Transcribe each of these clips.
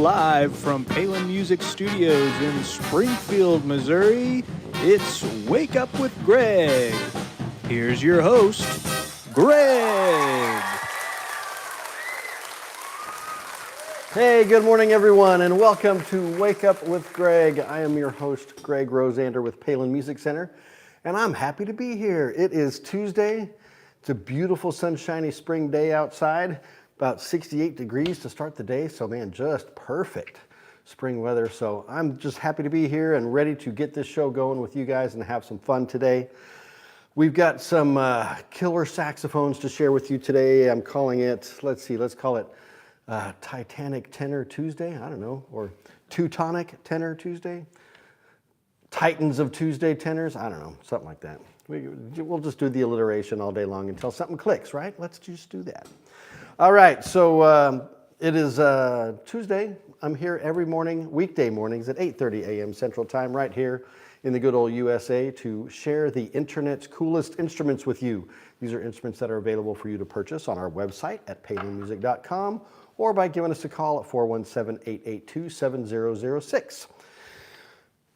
live from Palin Music Studios in Springfield, Missouri. It's Wake Up with Greg. Here's your host, Greg. Hey, good morning, everyone, and welcome to Wake Up with Greg. I am your host, Greg Rosander with Palin Music Center, and I'm happy to be here. It is Tuesday. It's a beautiful, sunshiny spring day outside. About 68 degrees to start the day, so man, just perfect spring weather. So I'm just happy to be here and ready to get this show going with you guys and have some fun today. We've got some killer saxophones to share with you today. I'm calling it, let's call it Titanic Tenor Tuesday, I don't know, or Teutonic Tenor Tuesday, Titans of Tuesday Tenors, I don't know, something like that. We'll just do the alliteration all day long until something clicks, right? Let's just do that. All right, so it is Tuesday. I'm here every morning, weekday mornings at 8:30 a.m. Central Time, right here in the good old USA to share the internet's coolest instruments with you. These are instruments that are available for you to purchase on our website at palinmusic.com or by giving us a call at 417-882-7006.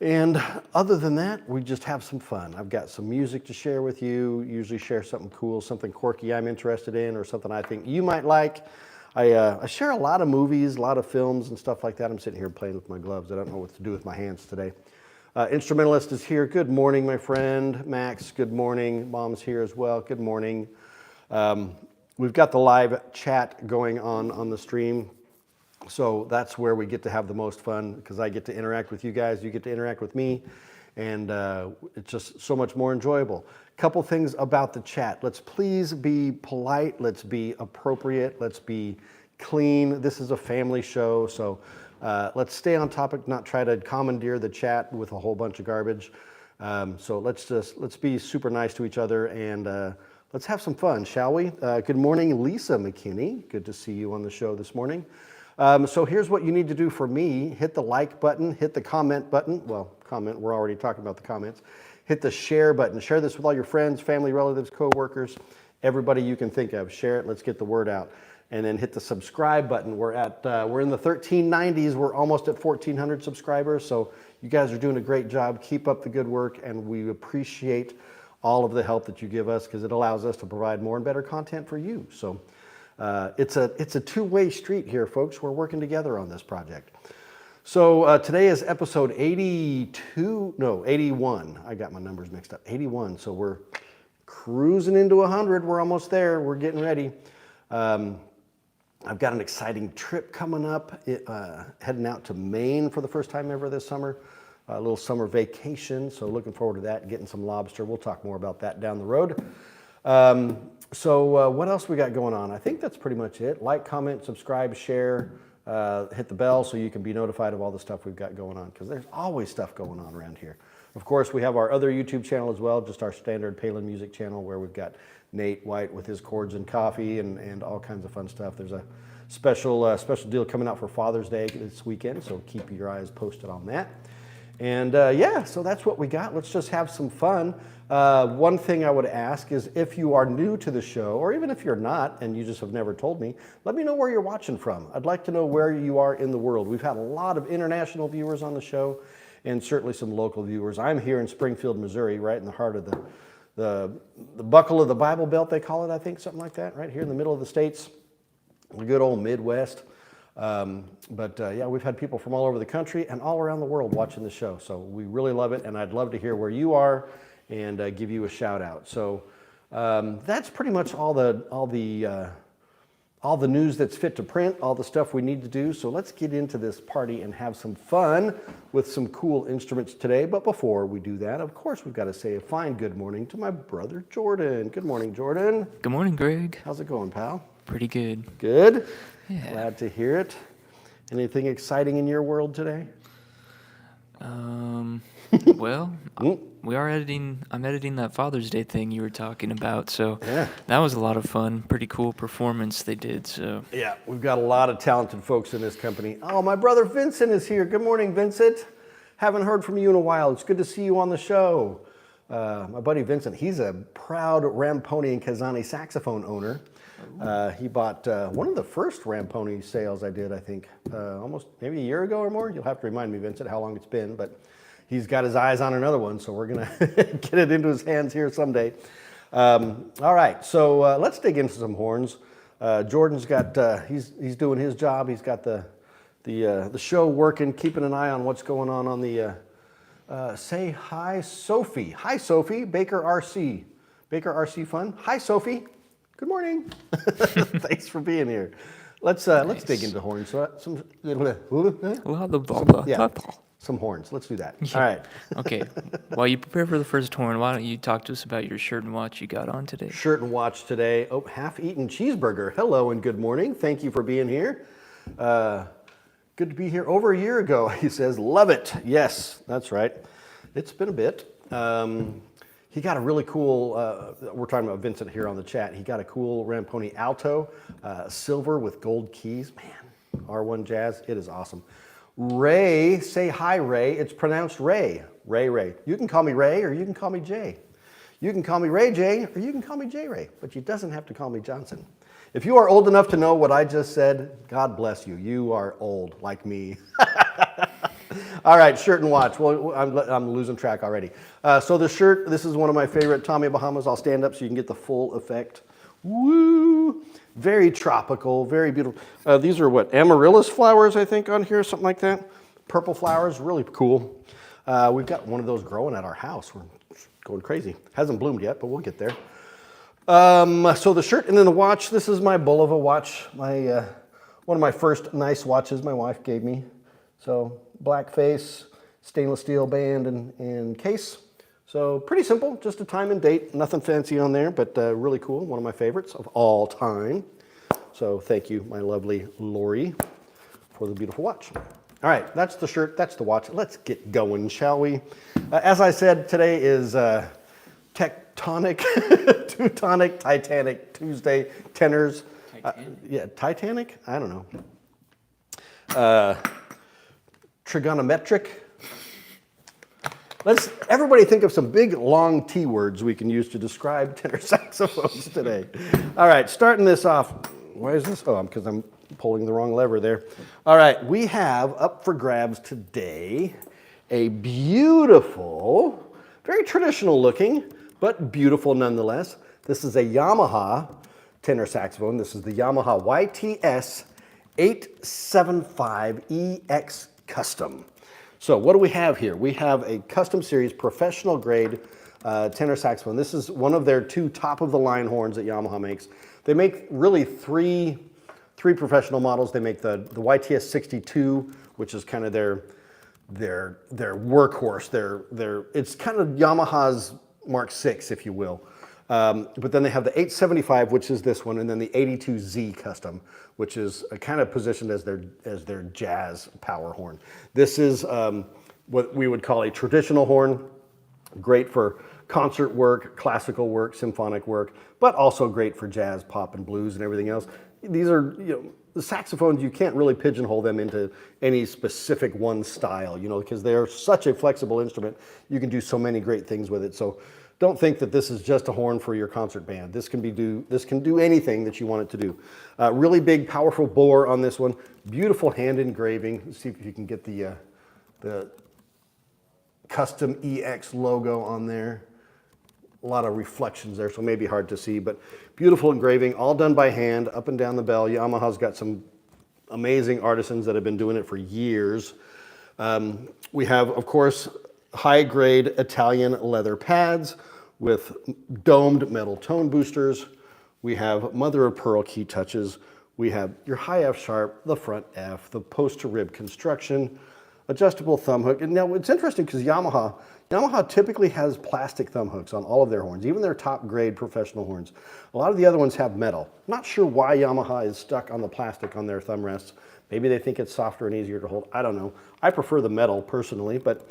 And other than that, we just have some fun. I've got some music to share with you, usually share something cool, something quirky I'm interested in, or something I think you might like. I share a lot of movies, a lot of films and stuff like that. I'm sitting here playing with my gloves. I don't know what to do with my hands today. Instrumentalist is here. Good morning, my friend. Max, good morning. Mom's here as well. Good morning. We've got the live chat going on the stream. So that's where we get to have the most fun because I get to interact with you guys, you get to interact with me, and it's just so much more enjoyable. Couple things about the chat. Let's please be polite, let's be appropriate, let's be clean. This is a family show, so let's stay on topic, not try to commandeer the chat with a whole bunch of garbage. So let's be super nice to each other and let's have some fun, shall we? Good morning, Lisa McKinney. Good to see you on the show this morning. So here's what you need to do for me. Hit the like button, hit the comment button. Well, comment, we're already talking about the comments. Hit the share button. Share this with all your friends, family, relatives, co-workers, everybody you can think of. Share it, let's get the word out. And then hit the subscribe button. We're in the 1390s. We're almost at 1,400 subscribers. So you guys are doing a great job. Keep up the good work, and we appreciate all of the help that you give us because it allows us to provide more and better content for you. So it's a two-way street here, folks. We're working together on this project. So today is episode 81. I got my numbers mixed up. 81. So we're cruising into 100. We're almost there. We're getting ready. I've got an exciting trip coming up, heading out to Maine for the first time ever this summer. A little summer vacation. So looking forward to that, getting some lobster. We'll talk more about that down the road. So what else we got going on? I think that's pretty much it. Like, comment, subscribe, share, hit the bell so you can be notified of all the stuff we've got going on because there's always stuff going on around here. Of course, we have our other YouTube channel as well, just our standard Palin Music channel where we've got Nate White with his chords and coffee and all kinds of fun stuff. There's a special deal coming out for Father's Day this weekend, so keep your eyes posted on that. And yeah, so that's what we got. Let's just have some fun. One thing I would ask is if you are new to the show, or even if you're not and you just have never told me, let me know where you're watching from. I'd like to know where you are in the world. We've had a lot of international viewers on the show and certainly some local viewers. I'm here in Springfield, Missouri, right in the heart of the buckle of the Bible Belt, they call it, I think, something like that, right here in the middle of the states, the good old Midwest. Yeah, we've had people from all over the country and all around the world watching the show. So we really love it, and I'd love to hear where you are and give you a shout out. So that's pretty much all the news that's fit to print, all the stuff we need to do. So let's get into this party and have some fun with some cool instruments today. But before we do that, of course, we've got to say a fine good morning to my brother Jordan. Good morning, Jordan. Good morning, Greg. How's it going, pal? Pretty good. Good? Yeah. Glad to hear it. Anything exciting in your world today? Well, I'm editing that Father's Day thing you were talking about, so Yeah. that was a lot of fun. Pretty cool performance they did, so. Yeah, we've got a lot of talented folks in this company. Oh, my brother Vincent is here. Good morning, Vincent. Haven't heard from you in a while. It's good to see you on the show. My buddy Vincent, he's a proud Ramponi and Kazani saxophone owner. He bought one of the first Ramponi sales I did, I think, almost maybe a year ago or more. You'll have to remind me, Vincent, how long it's been, but he's got his eyes on another one, so we're gonna get it into his hands here someday. All right, so let's dig into some horns. Jordan's got, he's doing his job. He's got the show working, keeping an eye on what's going on the, say hi, Sophie. Hi, Sophie, Baker RC. Baker RC Fun. Hi, Sophie. Good morning. Thanks for being here. Let's dig into horns. So, some horns. Let's do that. All right. Okay. While you prepare for the first horn, why don't you talk to us about your shirt and watch you got on today? Shirt and watch today. Oh, half-eaten cheeseburger. Hello and good morning. Thank you for being here. Good to be here. Over a year ago, he says. Love it. Yes, that's right. It's been a bit. He got a really cool, we're talking about Vincent here on the chat. He got a cool Ramponi Alto, silver with gold keys. Man, R1 Jazz, it is awesome. Ray, say hi, Ray. It's pronounced Ray. Ray. You can call me Ray or you can call me Jay. You can call me Ray J or you can call me J Ray, but you doesn't have to call me Johnson. If you are old enough to know what I just said, God bless you. You are old like me. All right, shirt and watch. Well, I'm losing track already. So the shirt, this is one of my favorite Tommy Bahamas. I'll stand up so you can get the full effect. Woo! Very tropical, very beautiful. These are what, amaryllis flowers, I think, on here, something like that. Purple flowers, really cool. We've got one of those growing at our house. We're going crazy. Hasn't bloomed yet, but we'll get there. So the shirt and then the watch. This is my Bulova watch. My one of my first nice watches my wife gave me. So black face, stainless steel band and case. So pretty simple, just a time and date. Nothing fancy on there, but really cool. One of my favorites of all time. So thank you, my lovely Lori, for the beautiful watch. All right, that's the shirt, that's the watch. Let's get going, shall we? As I said, today is Teutonic, Titanic Tuesday, tenors. Titanic? I don't know. Trigonometric. Let's everybody think of some big long T words we can use to describe tenor saxophones today. All right, starting this off. Why is this? Oh, because I'm pulling the wrong lever there. All right, we have up for grabs today a beautiful, very traditional looking, but beautiful nonetheless. This is a Yamaha tenor saxophone. This is the Yamaha YTS 875EX Custom. So what do we have here? We have a custom series professional grade tenor saxophone. This is one of their two top of the line horns that Yamaha makes. They make really three professional models. They make the YTS 62, which is kind of their workhorse. It's kind of Yamaha's Mark VI, if you will. But then they have the 875, which is this one, and then the 82Z Custom, which is kind of positioned as their jazz power horn. This is what we would call a traditional horn, great for concert work, classical work, symphonic work, but also great for jazz, pop, and blues and everything else. These are, the saxophones, you can't really pigeonhole them into any specific one style, because they're such a flexible instrument. You can do so many great things with it. So don't think that this is just a horn for your concert band. This can do anything that you want it to do. Really big, powerful bore on this one. Beautiful hand engraving. Let's see if you can get the custom EX logo on there. A lot of reflections there, so maybe hard to see, but beautiful engraving, all done by hand, up and down the bell. Yamaha's got some amazing artisans that have been doing it for years. We have, of course, high-grade Italian leather pads with domed metal tone boosters. We have mother-of-pearl key touches. We have your high F sharp, the front F, the post-to-rib construction, adjustable thumb hook. And now it's interesting because Yamaha typically has plastic thumb hooks on all of their horns, even their top-grade professional horns. A lot of the other ones have metal. Not sure why Yamaha is stuck on the plastic on their thumb rests. Maybe they think it's softer and easier to hold. I don't know. I prefer the metal personally, but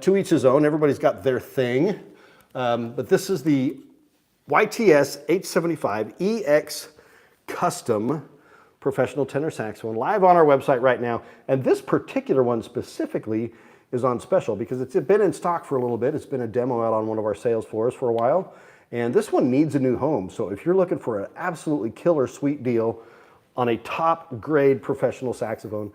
to each his own. Everybody's got their thing. But this is the YTS 875 EX Custom Professional Tenor Saxophone live on our website right now. And this particular one specifically is on special because it's been in stock for a little bit. It's been a demo out on one of our sales floors for a while. And this one needs a new home. So if you're looking for an absolutely killer sweet deal on a top grade professional saxophone,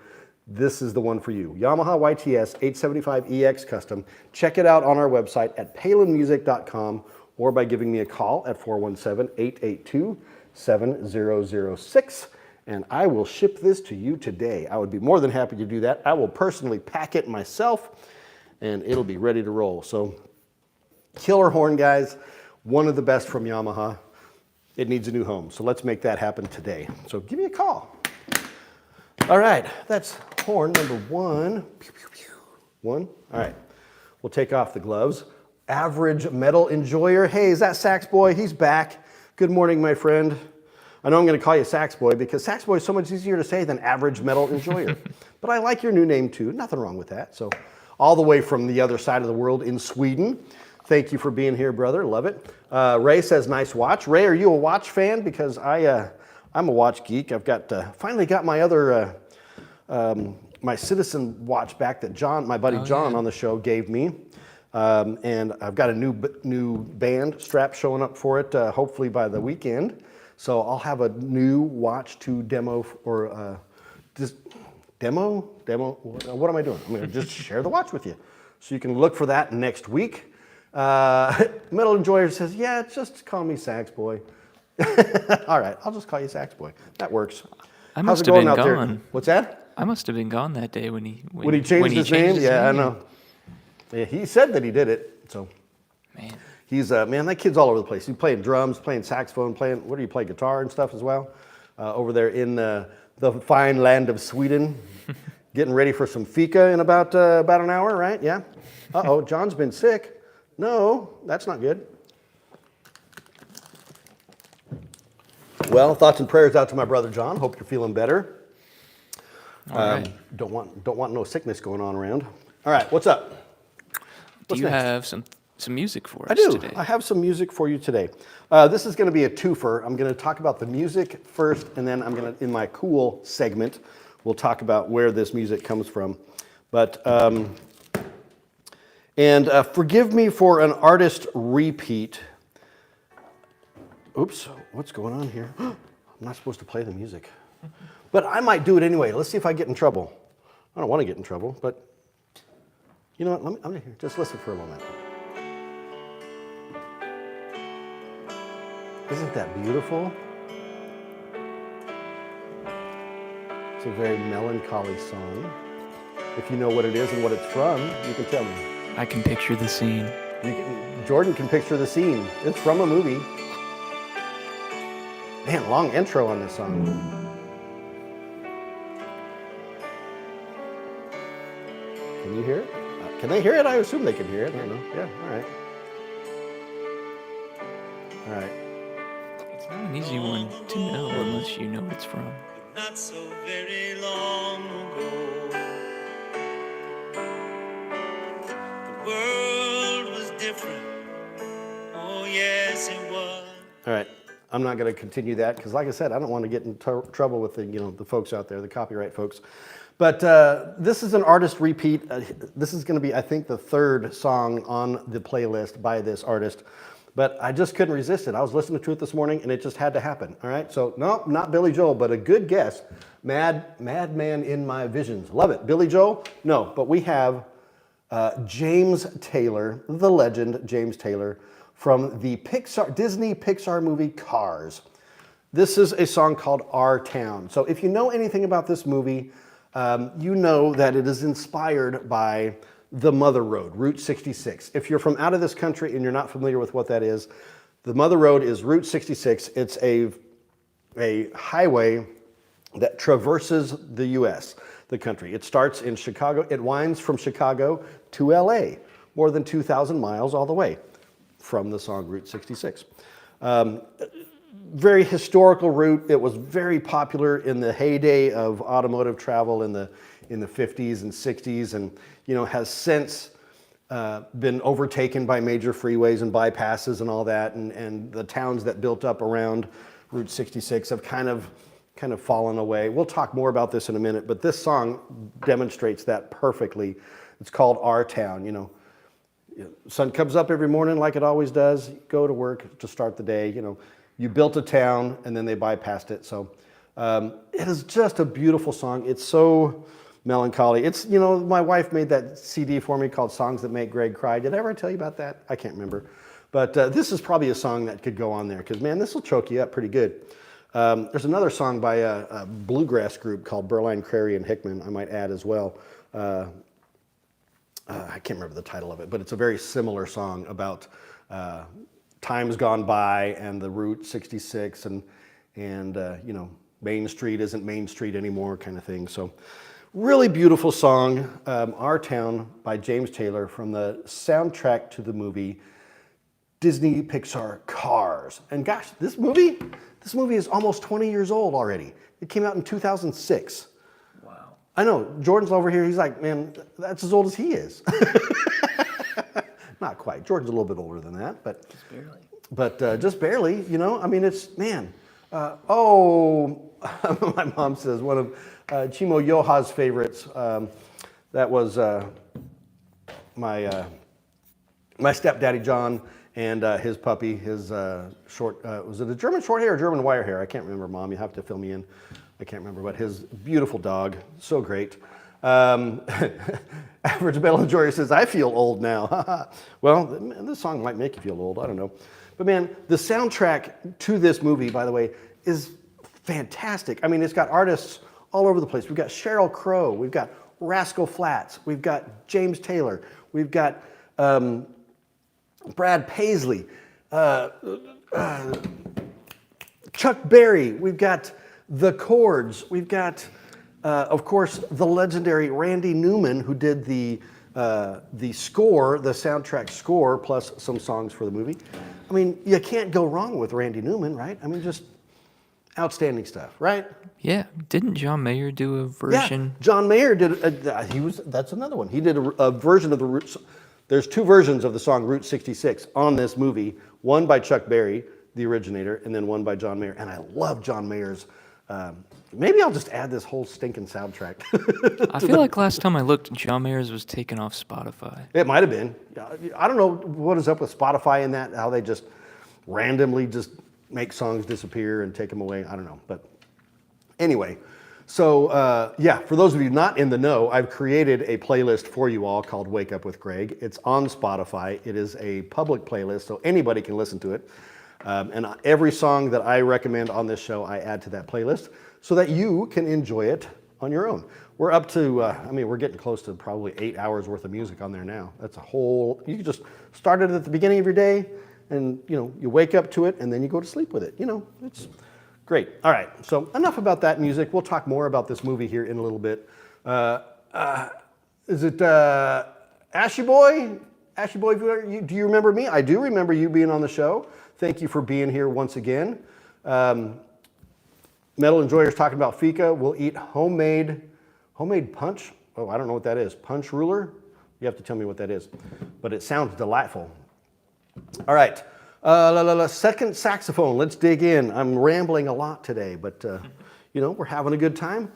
this is the one for you. Yamaha YTS 875EX Custom. Check it out on our website at palinmusic.com or by giving me a call at 417-882-7006. And I will ship this to you today. I would be more than happy to do that. I will personally pack it myself and it'll be ready to roll. So killer horn, guys. One of the best from Yamaha. It needs a new home. So let's make that happen today. So give me a call. All right, that's horn number one. Pew, pew, pew. One. All right, we'll take off the gloves. Average metal enjoyer. Hey, is that Sax Boy? He's back. Good morning, my friend. I know I'm going to call you Sax Boy because Sax Boy is so much easier to say than average metal enjoyer. But I like your new name too. Nothing wrong with that. So all the way from the other side of the world in Sweden. Thank you for being here, brother. Love it. Ray says, nice watch. Ray, are you a watch fan? Because I'm a watch geek. I've got finally got my other my Citizen watch back that John, my buddy John on the show gave me, and I've got a new band strap showing up for it hopefully by the weekend. So I'll have a new watch to demo or just demo. What am I doing? I'm going to just share the watch with you, so you can look for that next week. Metal Enjoyer says, yeah, just call me Sax Boy. All right, I'll just call you Sax Boy. That works. I must have been gone. There? What's that? I must have been gone that day when he changed his name. Yeah, I know. Yeah, he said that he did it. So, man, he's man, that kid's all over the place. He's playing drums, playing saxophone, what do you play, guitar and stuff as well? Over there in the fine land of Sweden, getting ready for some fika in about an hour, right? Yeah. Uh-oh, John's been sick. No, that's not good. Well, thoughts and prayers out to my brother John. Hope you're feeling better. All right. Don't want no sickness going on around. All right, what's up? Do you have some music for us I do. today? I have some music for you today. This is going to be a twofer. I'm going to talk about the music first, and then I'm going to, in my cool segment, we'll talk about where this music comes from. But forgive me for an artist repeat. Oops, what's going on here? I'm not supposed to play the music. But I might do it anyway. Let's see if I get in trouble. I don't want to get in trouble, but you know what? I'm here. Just listen for a moment. Isn't that beautiful? It's a very melancholy song. If you know what it is and what it's from, you can tell me. I can picture the scene. Jordan can picture the scene. It's from a movie. Man, long intro on this song. Can you hear it? Can they hear it? I assume they can hear it. I don't know. Yeah, all right. All right. It's not an easy one to know unless you know what it's from. Not so very long ago, the world was different. Oh yes, it was. All right. I'm not going to continue that because, like I said, I don't want to get in trouble with the folks out there, the copyright folks. But this is an artist repeat. This is going to be, I think, the third song on the playlist by this artist. But I just couldn't resist it. I was listening to it this morning, and it just had to happen. All right. So no, not Billy Joel, but a good guess. Madman in My Visions. Love it. Billy Joel? No, but we have James Taylor, the legend James Taylor, from the Disney Pixar movie Cars. This is a song called Our Town. So if you know anything about this movie, you know that it is inspired by the Mother Road, Route 66. If you're from out of this country and you're not familiar with what that is, the Mother Road is Route 66. It's a highway that traverses the U.S., the country. It starts in Chicago. It winds from Chicago to L.A., more than 2,000 miles all the way from the song Route 66. Very historical route. It was very popular in the heyday of automotive travel in the 50s and 60s, and has since been overtaken by major freeways and bypasses and all that, and the towns that built up around Route 66 have kind of fallen away. We'll talk more about this in a minute, but this song demonstrates that perfectly. It's called Our Town. Sun comes up every morning like it always does. You go to work to start the day. You built a town and then they bypassed it. So it is just a beautiful song. It's so melancholy. It's, my wife made that CD for me called Songs That Make Greg Cry. Did I ever tell you about that? I can't remember. But this is probably a song that could go on there because, man, this will choke you up pretty good. There's another song by a bluegrass group called Burline, Crary, and Hickman, I might add as well. I can't remember the title of it, but it's a very similar song about times gone by and the Route 66 and Main Street isn't Main Street anymore kind of thing. So really beautiful song, Our Town by James Taylor from the soundtrack to the movie Disney Pixar Cars. And gosh, this movie is almost 20 years old already. It came out in 2006. Wow. I know, Jordan's over here, he's like, man, that's as old as he is. Not quite, Jordan's a little bit older than that, but just barely. But just barely, I mean, it's, man. My mom says one of Chimo Yoha's favorites, that was my stepdaddy John and his puppy, his short, was it a German short hair or German wire hair? I can't remember, Mom, you have to fill me in. I can't remember, but his beautiful dog, so great. Average Metal Enjoyer says, I feel old now. Well, this song might make you feel old, I don't know. But man, the soundtrack to this movie, by the way, is fantastic. I mean, it's got artists all over the place. We've got Sheryl Crow, we've got Rascal Flatts, we've got James Taylor, we've got Brad Paisley, Chuck Berry, we've got The Chords, we've got, of course, the legendary Randy Newman, who did the score, the soundtrack score, plus some songs for the movie. I mean, you can't go wrong with Randy Newman, right? I mean, just outstanding stuff, right? Yeah. Didn't John Mayer do a version? Yeah, John Mayer did. That's another one. He did a version of the Route. There's two versions of the song Route 66 on this movie. One by Chuck Berry, the originator, and then one by John Mayer. And I love John Mayer's. Maybe I'll just add this whole stinking soundtrack. I feel like last time I looked, John Mayer's was taken off Spotify. It might have been. I don't know what is up with Spotify in that, how they just randomly just make songs disappear and take them away. I don't know. But anyway, so yeah, for those of you not in the know, I've created a playlist for you all called Wake Up with Greg. It's on Spotify. It is a public playlist, so anybody can listen to it. And every song that I recommend on this show, I add to that playlist so that you can enjoy it on your own. We're up to, we're getting close to probably 8 hours worth of music on there now. That's a whole, you can just start it at the beginning of your day and, you wake up to it and then you go to sleep with it. It's great. All right, so enough about that music. We'll talk more about this movie here in a little bit. Is it Ashy Boy? Ashy Boy, do you remember me? I do remember you being on the show. Thank you for being here once again. Metal Enjoyers talking about fika. We'll eat homemade punch. Oh, I don't know what that is. Punch ruler? You have to tell me what that is. But it sounds delightful. All right. Second saxophone. Let's dig in. I'm rambling a lot today, but we're having a good time.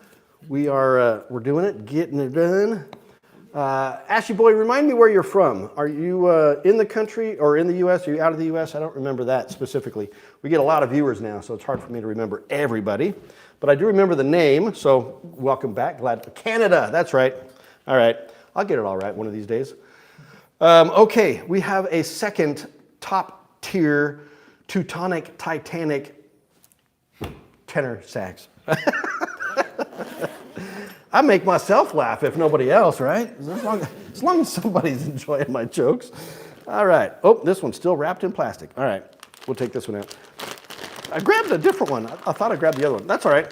We're doing it, getting it done. Ashy Boy, remind me where you're from. Are you in the country or in the U.S.? Are you out of the U.S.? I don't remember that specifically. We get a lot of viewers now, so it's hard for me to remember everybody. But I do remember the name, so welcome back. Canada, that's right. All right, I'll get it all right one of these days. Okay, we have a second top-tier Teutonic Titanic tenor sax. I make myself laugh if nobody else, right? As long as somebody's enjoying my jokes. All right. Oh, this one's still wrapped in plastic. All right. We'll take this one out. I grabbed a different one. I thought I grabbed the other one. That's all right.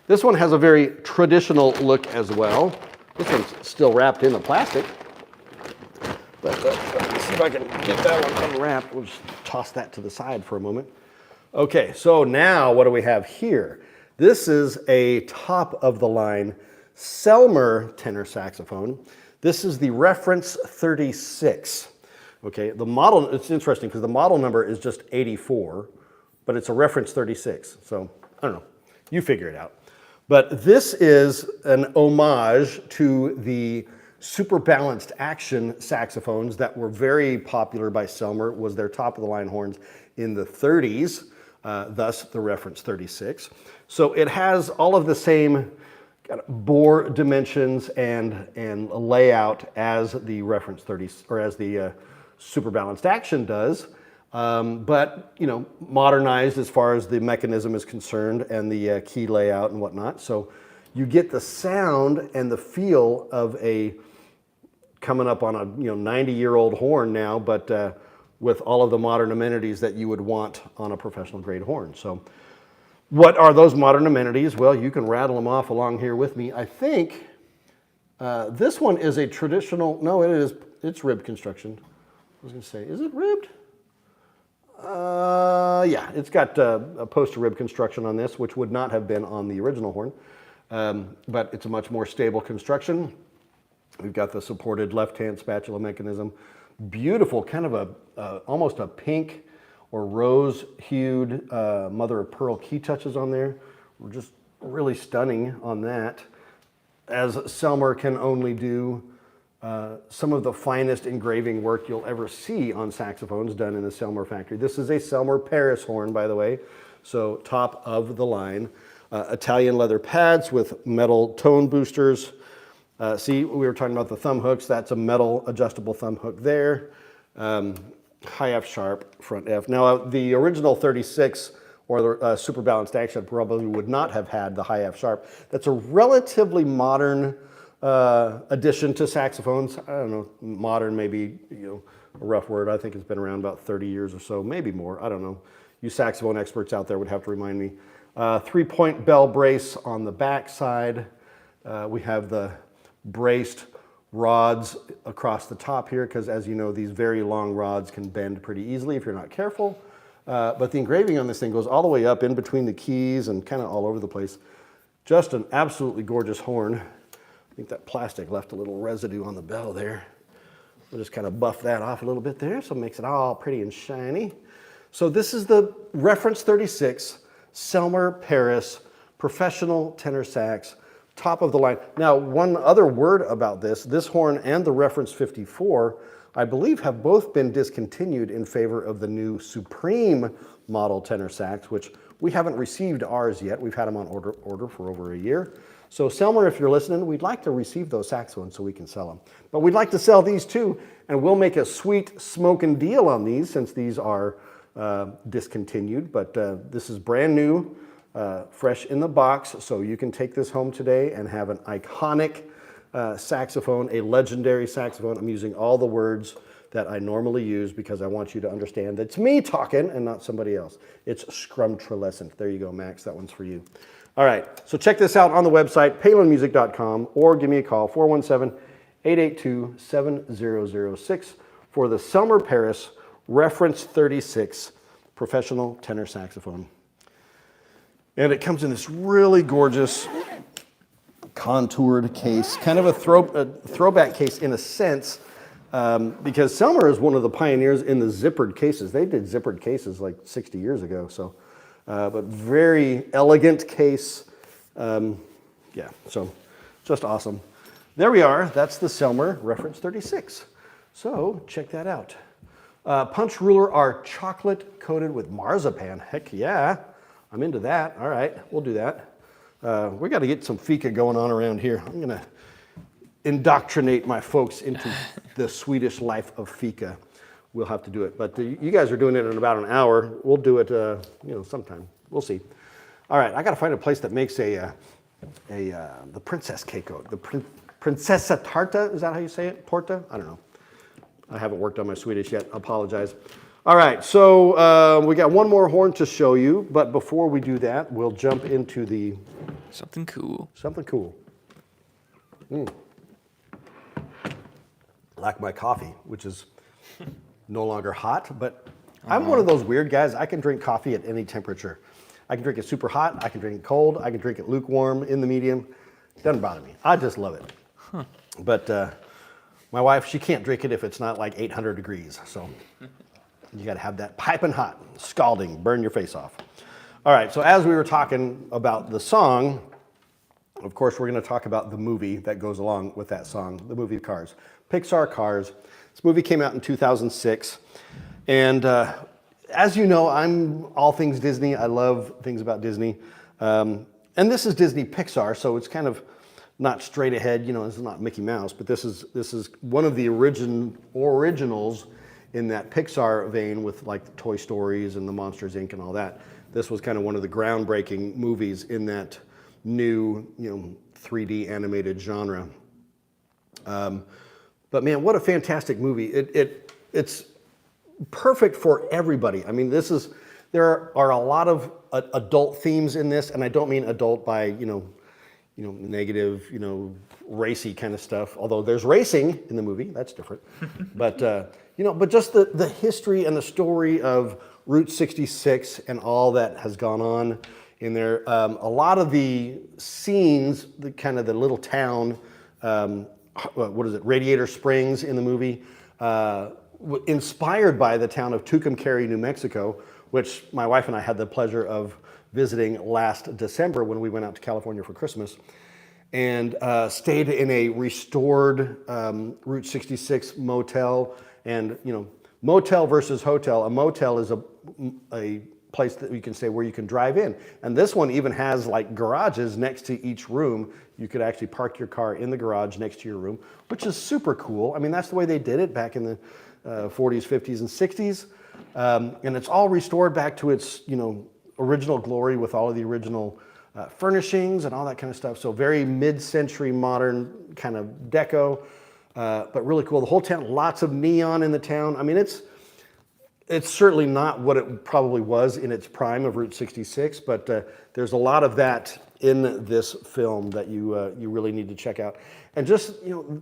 This one has a very traditional look as well. This one's still wrapped in the plastic. But let's see if I can get that one unwrapped. We'll just toss that to the side for a moment. Okay, so now what do we have here? This is a top-of-the-line Selmer tenor saxophone. This is the reference 36. Okay, the model, it's interesting because the model number is just 84, but it's a reference 36. So, I don't know, you figure it out. But this is an homage to the super balanced action saxophones that were very popular by Selmer. Was their top of the line horns in the 30s, thus the reference 36. So it has all of the same kind of bore dimensions and layout as the reference 30 or as the super balanced action does, but modernized as far as the mechanism is concerned and the key layout and whatnot. So you get the sound and the feel of a coming up on a 90-year-old horn now, but with all of the modern amenities that you would want on a professional grade horn. So what are those modern amenities? Well, you can rattle them off along here with me. I think this one is a traditional, no, it's ribbed construction. I was gonna say, is it ribbed? Yeah, it's got a poster rib construction on this, which would not have been on the original horn, but it's a much more stable construction. We've got the supported left-hand spatula mechanism. Beautiful, kind of almost a pink or rose-hued mother-of-pearl key touches on there. We're just really stunning on that. As Selmer can only do some of the finest engraving work you'll ever see on saxophones done in the Selmer factory. This is a Selmer Paris horn, by the way, so top of the line. Italian leather pads with metal tone boosters. See, we were talking about the thumb hooks. That's a metal adjustable thumb hook there. High F sharp, front F. Now, the original 36 or the super balanced action probably would not have had the high F sharp. That's a relatively modern addition to saxophones. I don't know, modern maybe a rough word. I think it's been around about 30 years or so, maybe more. I don't know. You saxophone experts out there would have to remind me. 3-point bell brace on the back side. We have the braced rods across the top here because, as you know, these very long rods can bend pretty easily if you're not careful. But the engraving on this thing goes all the way up in between the keys and kind of all over the place. Just an absolutely gorgeous horn. I think that plastic left a little residue on the bell there. We'll just kind of buff that off a little bit there so it makes it all pretty and shiny. So this is the reference 36 Selmer Paris professional tenor sax, top of the line. Now, one other word about this horn and the reference 54, I believe have both been discontinued in favor of the new Supreme model tenor sax, which we haven't received ours yet. We've had them on order for over a year. So Selmer, if you're listening, we'd like to receive those saxophones so we can sell them. But we'd like to sell these too, and we'll make a sweet smoking deal on these since these are discontinued. But this is brand new, fresh in the box, so you can take this home today and have an iconic saxophone, a legendary saxophone. I'm using all the words that I normally use because I want you to understand that it's me talking and not somebody else. It's scrumtrilescent. There you go, Max. That one's for you. All right, so check this out on the website, palinmusic.com, or give me a call, 417-882-7006 for the Selmer Paris Reference 36 professional tenor saxophone. And it comes in this really gorgeous contoured case, kind of a throwback case in a sense, because Selmer is one of the pioneers in the zippered cases. They did zippered cases like 60 years ago, so. But very elegant case. Yeah, so just awesome. There we are. That's the Selmer Reference 36. So check that out. Punch ruler are chocolate coated with marzipan. Heck yeah, I'm into that. All right, we'll do that. We got to get some fika going on around here. I'm going to indoctrinate my folks into the Swedish life of fika. We'll have to do it, but you guys are doing it in about an hour. We'll do it, sometime. We'll see. All right, I got to find a place that makes the princess cake. The prinsessa tarta. Is that how you say it? Porta? I don't know. I haven't worked on my Swedish yet. I apologize. All right, so we got one more horn to show you, but before we do that, we'll jump into the something cool. Something cool. Like my coffee, which is no longer hot, but I'm one of those weird guys. I can drink coffee at any temperature. I can drink it super hot, I can drink it cold, I can drink it lukewarm, in the medium. Doesn't bother me. I just love it. But my wife, she can't drink it if it's not like 800 degrees. So you got to have that piping hot, scalding, burn your face off. All right, so as we were talking about the song, Of course, we're going to talk about the movie that goes along with that song, the movie Cars. Pixar Cars. This movie came out in 2006. And as you know, I'm all things Disney. I love things about Disney. And this is Disney Pixar, so it's kind of not straight ahead. You know, it's not Mickey Mouse, but this is one of the originals in that Pixar vein with like the Toy Stories and the Monsters Inc. and all that. This was kind of one of the groundbreaking movies in that new, 3D animated genre. But man, what a fantastic movie. It's perfect for everybody. I mean, there are a lot of adult themes in this, and I don't mean adult by, negative, racy kind of stuff. Although there's racing in the movie, that's different. But, but just the history and the story of Route 66 and all that has gone on in there. A lot of the scenes, the kind of the little town, Radiator Springs in the movie, inspired by the town of Tucumcari, New Mexico, which my wife and I had the pleasure of visiting last December when we went out to California for Christmas, and stayed in a restored Route 66 motel. And motel versus hotel. A motel is a place that you can stay where you can drive in, and this one even has like garages next to each room. You could actually park your car in the garage next to your room, which is super cool. I mean, that's the way they did it back in the 40s, 50s, and 60s. And it's all restored back to its, original glory with all of the original furnishings and all that kind of stuff. So very mid-century modern kind of deco, but really cool. The whole town, lots of neon in the town. I mean, it's certainly not what it probably was in its prime of Route 66, but there's a lot of that in this film that you really need to check out. And just,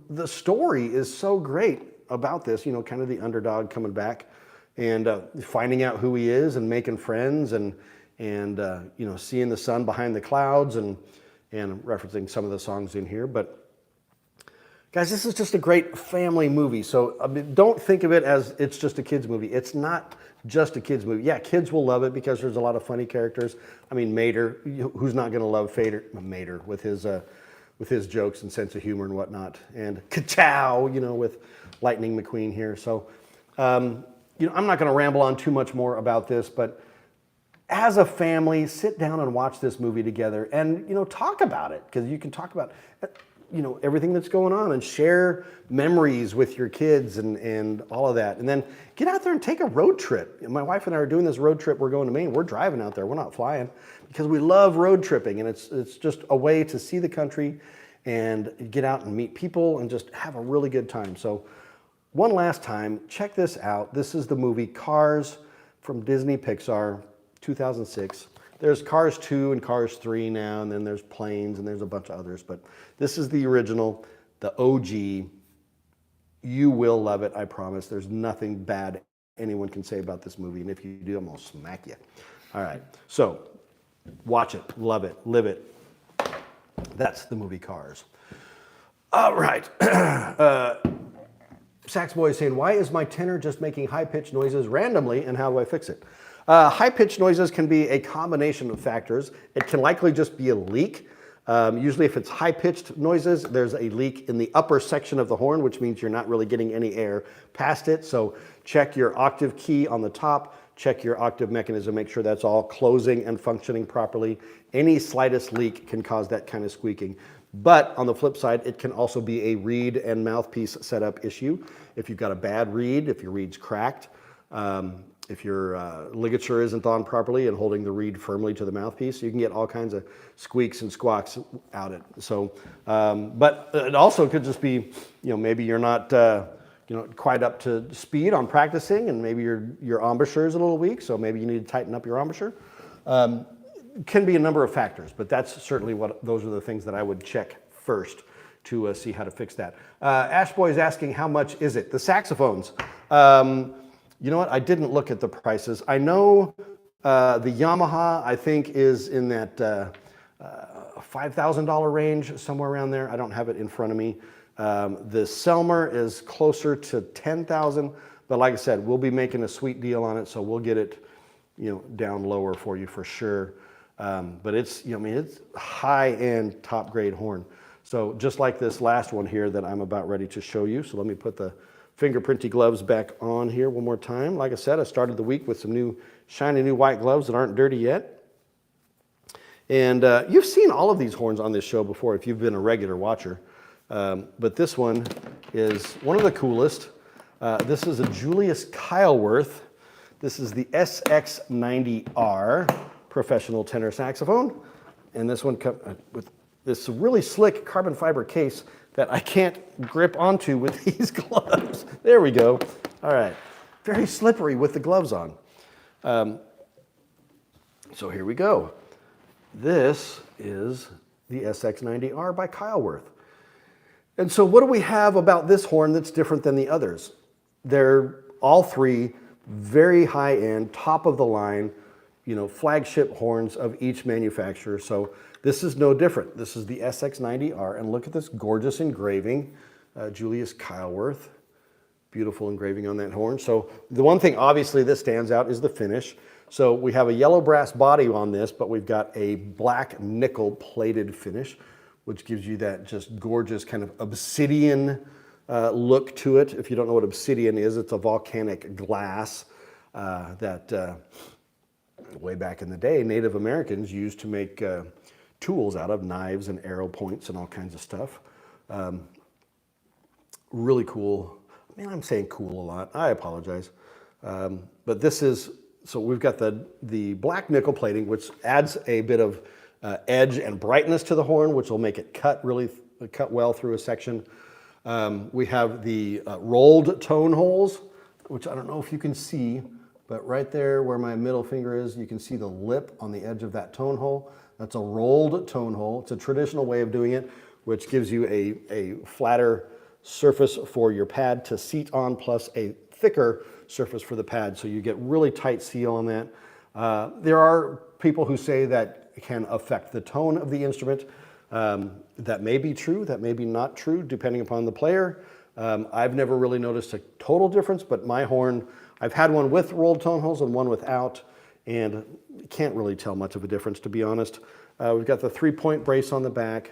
the story is so great about this, kind of the underdog coming back and finding out who he is and making friends and seeing the sun behind the clouds and referencing some of the songs in here. But guys, this is just a great family movie. So I mean, don't think of it as it's just a kid's movie. It's not just a kid's movie. Yeah, kids will love it because there's a lot of funny characters. I mean, Mater, who's not going to love Mater with his jokes and sense of humor and whatnot, and Ka-chow, with Lightning McQueen here. So, I'm not going to ramble on too much more about this, but as a family, sit down and watch this movie together and, talk about it, because you can talk about, everything that's going on and share memories with your kids and all of that. And then get out there and take a road trip. My wife and I are doing this road trip. We're going to Maine. We're driving out there. We're not flying because we love road tripping. And it's just a way to see the country and get out and meet people and just have a really good time. So one last time, check this out. This is the movie Cars from Disney Pixar, 2006. There's Cars 2 and Cars 3 now, and then there's Planes, and there's a bunch of others. But this is the original, the OG. You will love it, I promise. There's nothing bad anyone can say about this movie, and if you do, I'm going to smack you. All right, so watch it, love it, live it. That's the movie Cars. All right. Sax Boy is saying, why is my tenor just making high-pitched noises randomly, and how do I fix it? High-pitched noises can be a combination of factors. It can likely just be a leak. Usually if it's high-pitched noises, there's a leak in the upper section of the horn, which means you're not really getting any air past it. So check your octave key on the top, check your octave mechanism, make sure that's all closing and functioning properly. Any slightest leak can cause that kind of squeaking. But on the flip side, it can also be a reed and mouthpiece setup issue. If you've got a bad reed, if your reed's cracked, if your ligature isn't on properly and holding the reed firmly to the mouthpiece, you can get all kinds of squeaks and squawks out it. So, but it also could just be, maybe you're not, quite up to speed on practicing, and maybe your embouchure is a little weak, so maybe you need to tighten up your embouchure. Can be a number of factors, but that's certainly those are the things that I would check first to see how to fix that. Ashboy is asking, how much is it? The saxophones. You know what? I didn't look at the prices. I know the Yamaha, I think, is in that $5,000 range, somewhere around there. I don't have it in front of me. The Selmer is closer to $10,000, but like I said, we'll be making a sweet deal on it, so we'll get it, down lower for you for sure. But it's, I mean, it's high-end, top-grade horn. So just like this last one here that I'm about ready to show you. So let me put the fingerprinty gloves back on here one more time. Like I said, I started the week with some new, shiny new white gloves that aren't dirty yet. And you've seen all of these horns on this show before if you've been a regular watcher. But this one is one of the coolest. This is a Julius Kyleworth. This is the SX90R professional tenor saxophone. And this one comes with this really slick carbon fiber case that I can't grip onto with these gloves. There we go. All right. Very slippery with the gloves on. So here we go. This is the SX90R by Kyleworth. And so what do we have about this horn that's different than the others? They're all three very high-end, top-of-the-line, flagship horns of each manufacturer. So this is no different. This is the SX90R, and look at this gorgeous engraving, Julius Kyleworth. Beautiful engraving on that horn. So the one thing, obviously, that stands out is the finish. So we have a yellow brass body on this, but we've got a black nickel plated finish, which gives you that just gorgeous kind of obsidian look to it. If you don't know what obsidian is, it's a volcanic glass that way back in the day, Native Americans used to make tools out of, knives and arrow points and all kinds of stuff. Really cool. I mean, I'm saying cool a lot. I apologize. But this is, so we've got the black nickel plating, which adds a bit of edge and brightness to the horn, which will make it cut well through a section. We have the rolled tone holes, which I don't know if you can see, but right there where my middle finger is, you can see the lip on the edge of that tone hole. That's a rolled tone hole. It's a traditional way of doing it, which gives you a flatter surface for your pad to seat on, plus a thicker surface for the pad, so you get really tight seal on that. There are people who say that can affect the tone of the instrument. That may be true, that may be not true, depending upon the player. I've never really noticed a total difference, but my horn, I've had one with rolled tone holes and one without, and can't really tell much of a difference, to be honest. We've got the 3-point brace on the back.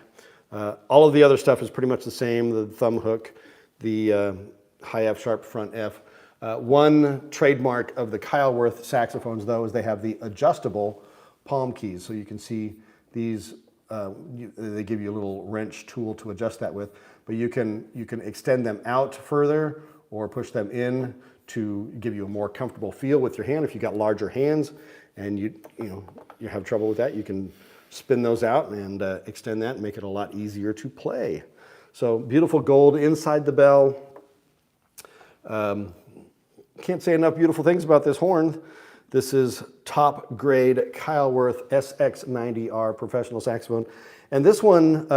All of the other stuff is pretty much the same, the thumb hook, the high F sharp front F. One trademark of the Kyleworth saxophones, though, is they have the adjustable palm keys. So you can see these, they give you a little wrench tool to adjust that with, but you can extend them out further or push them in to give you a more comfortable feel with your hand. If you've got larger hands and you have trouble with that, you can spin those out and extend that and make it a lot easier to play. So beautiful gold inside the bell. Can't say enough beautiful things about this horn. This is top grade Kyleworth SX90R professional saxophone. And this one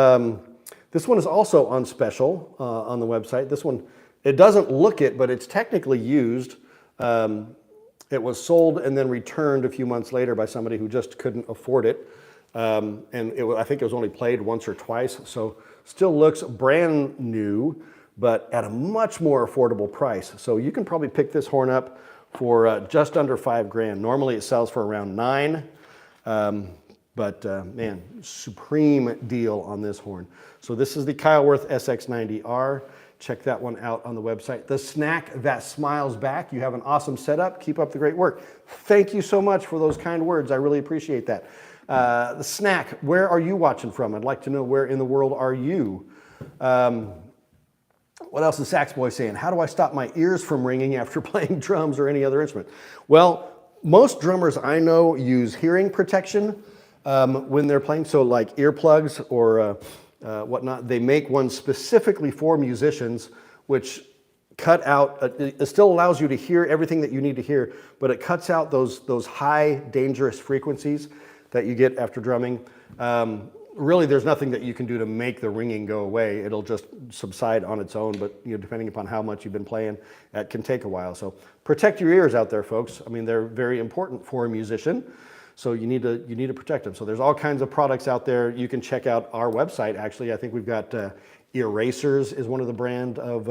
is also on special on the website. This one, it doesn't look it, but it's technically used. It was sold and then returned a few months later by somebody who just couldn't afford it. And I think it was only played once or twice, so still looks brand new, but at a much more affordable price. So you can probably pick this horn up for just under $5,000. Normally it sells for around $9,000, but man, supreme deal on this horn. So this is the Kyleworth SX90R. Check that one out on the website. The snack that smiles back. You have an awesome setup. Keep up the great work. Thank you so much for those kind words. I really appreciate that. The snack, where are you watching from? I'd like to know, where in the world are you? What else is Sax Boy saying? How do I stop my ears from ringing after playing drums or any other instrument? Well, most drummers I know use hearing protection when they're playing. So like earplugs or whatnot. They make one specifically for musicians, which cut out, it still allows you to hear everything that you need to hear, but it cuts out those high dangerous frequencies that you get after drumming. Really, there's nothing that you can do to make the ringing go away. It'll just subside on its own, but depending upon how much you've been playing, that can take a while. So protect your ears out there, folks. I mean, they're very important for a musician, so you need to protect them. So there's all kinds of products out there. You can check out our website, actually. I think we've got Erasers is one of the brand of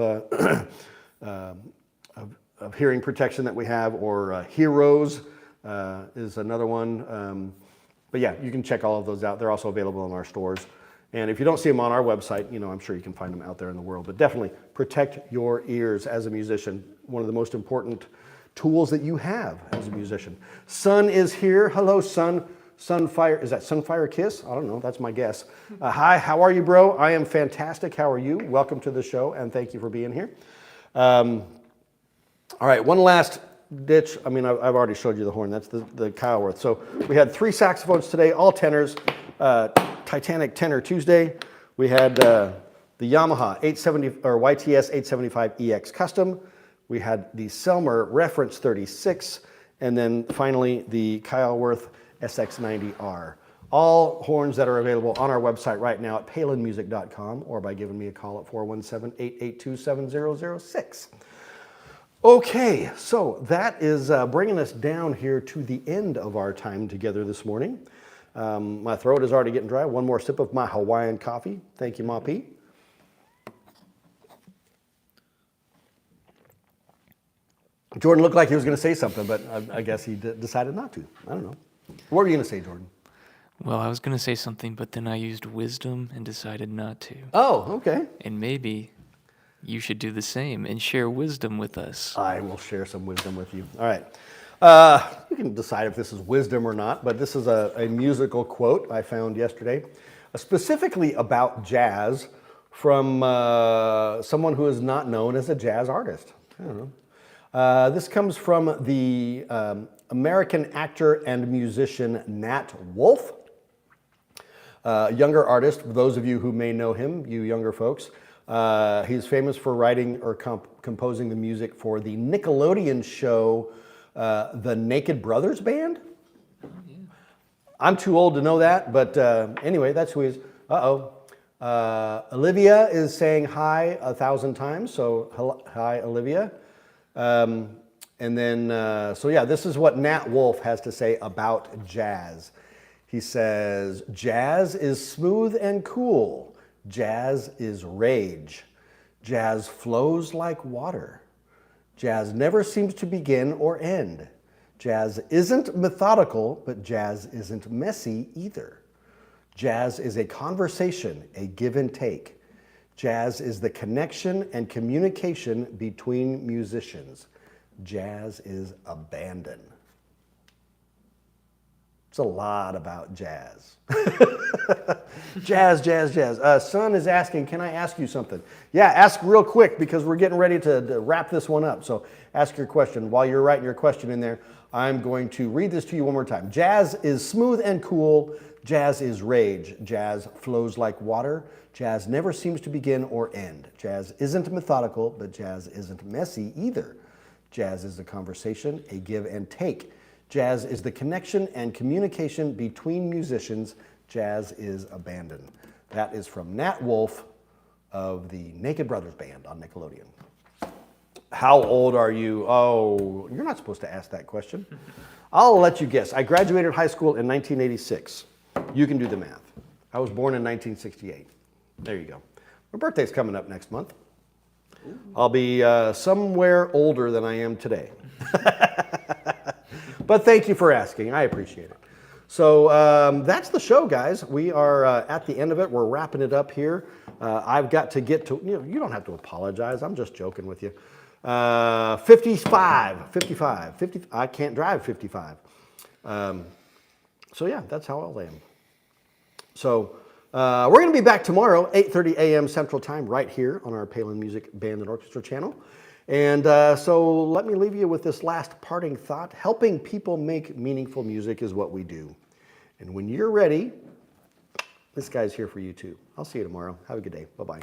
hearing protection that we have, or Heroes is another one. But yeah, you can check all of those out. They're also available in our stores. And if you don't see them on our website, I'm sure you can find them out there in the world. But definitely protect your ears as a musician. One of the most important tools that you have as a musician. Sun is here. Hello, Sun. Sunfire. Is that Sunfire Kiss? I don't know. That's my guess. Hi, how are you, bro? I am fantastic. How are you? Welcome to the show, and thank you for being here. All right, one last ditch. I've already showed you the horn. That's the Kyleworth. So we had 3 saxophones today, all tenors. Titanic Tenor Tuesday. We had the Yamaha 870 or YTS 875 EX Custom. We had the Selmer Reference 36, and then finally the Kyleworth SX90R. All horns that are available on our website right now at palinmusic.com or by giving me a call at 417-882-7006. Okay, so that is bringing us down here to the end of our time together this morning. My throat is already getting dry. One more sip of my Hawaiian coffee. Thank you, Ma P. Jordan looked like he was going to say something, but I guess he decided not to. I don't know. What were you going to say, Jordan? Well, I was going to say something, but then I used wisdom and decided not to. Oh, okay. And maybe you should do the same and share wisdom with us. I will share some wisdom with you. All right. You can decide if this is wisdom or not, but this is a musical quote I found yesterday, specifically about jazz from someone who is not known as a jazz artist. I don't know. This comes from the American actor and musician Nat Wolff, younger artist. For those of you who may know him, you younger folks, he's famous for writing or composing the music for the Nickelodeon show The Naked Brothers Band. Yeah. I'm too old to know that, but anyway, that's who he is. Olivia is saying hi 1,000 times, so hi, Olivia. And then, this is what Nat Wolff has to say about jazz. He says, jazz is smooth and cool. Jazz is rage. Jazz flows like water. Jazz never seems to begin or end. Jazz isn't methodical, but jazz isn't messy either. Jazz is a conversation, a give and take. Jazz is the connection and communication between musicians. Jazz is abandon. It's a lot about jazz. Jazz. Son is asking, can I ask you something? Yeah, ask real quick because we're getting ready to wrap this one up. So ask your question. While you're writing your question in there, I'm going to read this to you one more time. Jazz is smooth and cool. Jazz is rage. Jazz flows like water. Jazz never seems to begin or end. Jazz isn't methodical, but jazz isn't messy either. Jazz is a conversation, a give and take. Jazz is the connection and communication between musicians. Jazz is abandon. That is from Nat Wolff of the Naked Brothers Band on Nickelodeon. How old are you? Oh, you're not supposed to ask that question. I'll let you guess. I graduated high school in 1986. You can do the math. I was born in 1968. There you go. My birthday's coming up next month. I'll be somewhere older than I am today. But thank you for asking. I appreciate it. So that's the show, guys. We are at the end of it. We're wrapping it up here. I've got to get to, you don't have to apologize. I'm just joking with you. 50. I can't drive 55. So yeah, that's how old I am. So we're going to be back tomorrow, 8:30 a.m. Central Time, right here on our Palin Music Band and Orchestra channel. And so let me leave you with this last parting thought. Helping people make meaningful music is what we do. And when you're ready, this guy's here for you too. I'll see you tomorrow. Have a good day. Bye-bye.